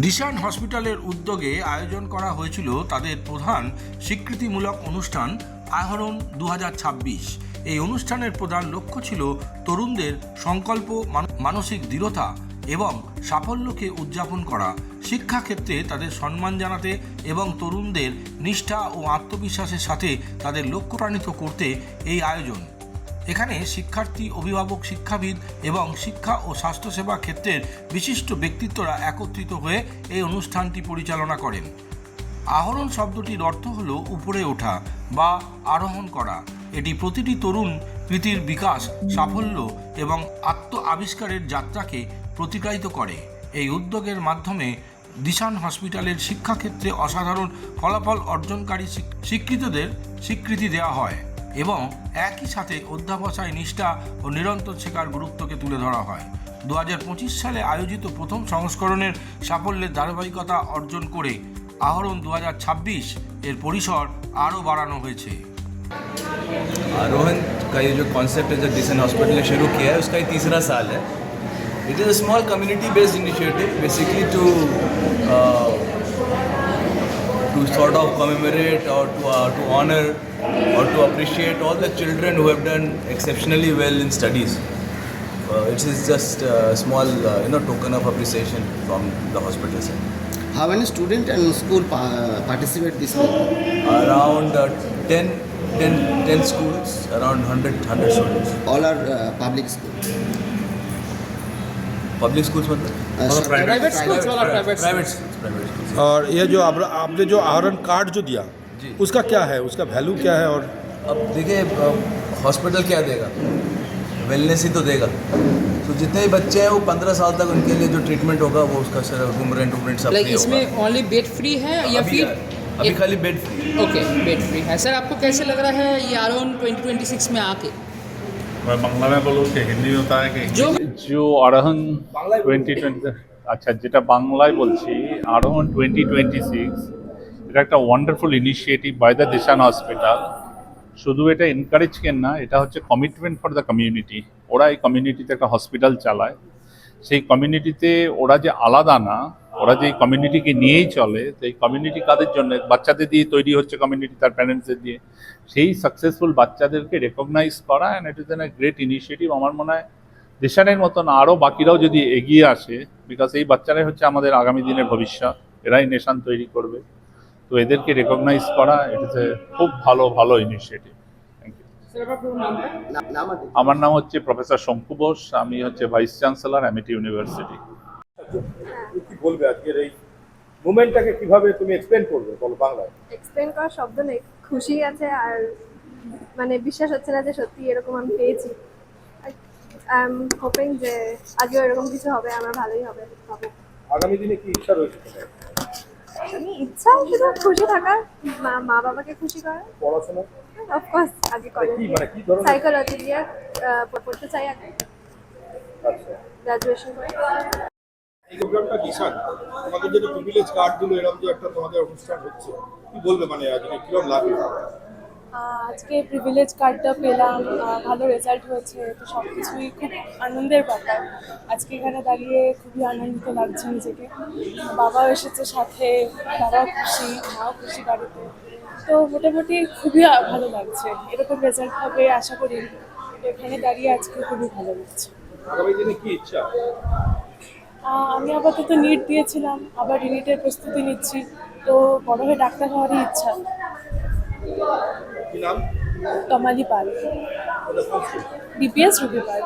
দিশান হসপিটালের উদ্যোগে আয়োজন করা হয়েছিল তাদের প্রধান স্বীকৃতিমূলক অনুষ্ঠান আহরণ 2026। এই অনুষ্ঠানের প্রধান লক্ষ্য ছিল তরুণদের সংকল্প, মানসিক দৃঢ়তা এবং সাফল্যকে উদযাপন করা, শিক্ষাক্ষেত্রে তাদের সম্মান জানাতে এবং তরুণদের নিষ্ঠা ও আত্মবিশ্বাসের সাথে তাদের লক্ষ্যপ্রাণিত করতে এই আয়োজন। এখানে শিক্ষার্থী, অভিভাবক, শিক্ষাবিদ এবং শিক্ষা ও স্বাস্থ্যসেবা ক্ষেত্রের বিশিষ্ট ব্যক্তিত্বরা একত্রিত হয়ে এই অনুষ্ঠানটি পরিচালনা করেন। আহরণ শব্দটির অর্থ হল উপরে ওঠা বা আরোহণ করা। এটি প্রতিটি তরুণ কৃতির বিকাশ, সাফল্য এবং আত্ম আবিষ্কারের যাত্রাকে প্রতিকায়িত করে। এই উদ্যোগের মাধ্যমে দিশান হসপিটালের শিক্ষাক্ষেত্রে অসাধারণ ফলাফল অর্জনকারী শিক্ষিতদের স্বীকৃতি দেওয়া হয় এবং একই সাথে অধ্যাবসায়, নিষ্ঠা ও নিরন্তর শেখার গুরুত্বকে তুলে ধরা হয়। 2025 সালে আয়োজিত প্রথম সংস্করণের সাফল্যের ধারাবাহিকতা অর্জন করে আহরণ 2026 এর পরিসর আরও বাড়ানো হয়েছে। आरोहण का ये जो कॉन्सेप्ट है जो दिशन हॉस्पिटल ने शुरू किया है उसका ये तीसरा साल है। It is a small community based initiative basically to sort of commemorate or to honor or to appreciate all the children who have done exceptionally well in studies. It is just a small token of appreciation from the hospital side. How many students and school participate this month? Around 10 schools, around 100 students. All are public schools. Public schools मतलब? Private schools. Private schools. और ये जो आपने जो आहरण card जो दिया जी, उसका क्या है, उसका वैल्यू क्या है? और अब देखिए हॉस्पिटल क्या देगा, वेलनेस ही तो देगा। तो जितने भी बच्चे हैं वो 15 साल तक उनके लिए जो ट्रीटमेंट होगा वो उसका सर रूम रेंट सब लाइक इसमें ओनली बेड फ्री है या फिर अभी खाली bed free? Okay, bed free है। सर आपको कैसे लग रहा है ये आरोन 2026 में आके? मैं बांग्ला में बोलूँ कि हिंदी में होता है कि जो আরোহণ 2020 আচ্ছা যেটা বাংলায় বলছি আরোহণ 2026 এটা একটা wonderful initiative by the Dishan hospital. শুধু এটা এনকারেজমেন্ট না, এটা হচ্ছে কমিটমেন্ট ফর দ্য কমিউনিটি। ওরা এই কমিউনিটিতে একটা হসপিটাল চালায়, সেই কমিউনিটিতে ওরা যে আলাদা না, ওরা যে কমিউনিটিকে নিয়েই চলে। তো এই কমিউনিটি কাদের জন্য? বাচ্চাদের দিয়ে তৈরি হচ্ছে কমিউনিটি, তার প্যারেন্টসদের দিয়ে। সেই সাকসেসফুল বাচ্চাদেরকে রেকগনাইজ করা and it is an great initiative. আমার মনে হয় দেশানের মতন আরও বাকিরাও যদি এগিয়ে আসে, বিকজ এই বাচ্চারাই হচ্ছে আমাদের আগামী দিনের ভবিষ্যৎ, এরাই নেশান তৈরি করবে। তো এদেরকে রেকগনাইজ করা ইট ইজ এ খুব ভালো ইনিশিয়েটিভ। Thank you. আমার নাম হচ্ছে প্রফেসর শঙ্কু বোস, আমি হচ্ছে ভাইস চ্যান্সেলর অ্যামিটি ইউনিভার্সিটি। কি বলবে আজকের এই মোমেন্টটাকে কিভাবে তুমি এক্সপ্লেন করবে বলো বাংলায়? এক্সপ্লেন করার শব্দ নেই, খুশি আছে আর মানে বিশ্বাস হচ্ছে না যে সত্যি এরকম আমি পেয়েছি। আই এম হোপিং যে আজও এরকম কিছু হবে, আমার ভালোই হবে। আগামী দিনে কি ইচ্ছা রয়েছে তোমার? আমি ইচ্ছা শুধু খুশি থাকার, মা বাবাকে খুশি করা। পড়াশোনা অফকোর্স আগে কলেজ কি ধরনের? সাইকোলজি দিয়ে পড়তে চাই আগে, আচ্ছা, গ্রাজুয়েশন করে। এই প্রোগ্রামটা দিশান তোমাদের যেটা প্রিভিলেজ কার্ড দিল, এরকম যে একটা তোমাদের অনুষ্ঠান হচ্ছে, কি বলবে মানে আজকে কিরকম লাগলো? আজকে প্রিভিলেজ কার্ডটা পেলাম, ভালো রেজাল্ট হয়েছে, তো সব কিছুই খুব আনন্দের ব্যাপার। আজকে এখানে দাঁড়িয়ে খুবই আনন্দিত লাগছে নিজেকে। বাবাও এসেছে সাথে, তারাও খুশি, মাও খুশি বাড়িতে। তো মোটামুটি খুবই ভালো লাগছে। এরকম রেজাল্ট হবে আশা করি। এখানে দাঁড়িয়ে আজকে খুবই ভালো লাগছে। আগামী দিনে কি ইচ্ছা? আমি আপাতত নিট দিয়েছিলাম, আবার রিনিটের প্রস্তুতি নিচ্ছি। তো বড় হয়ে ডাক্তার হওয়ারই ইচ্ছা। কি নাম? তমালি পাল, DPS রুবি পাল।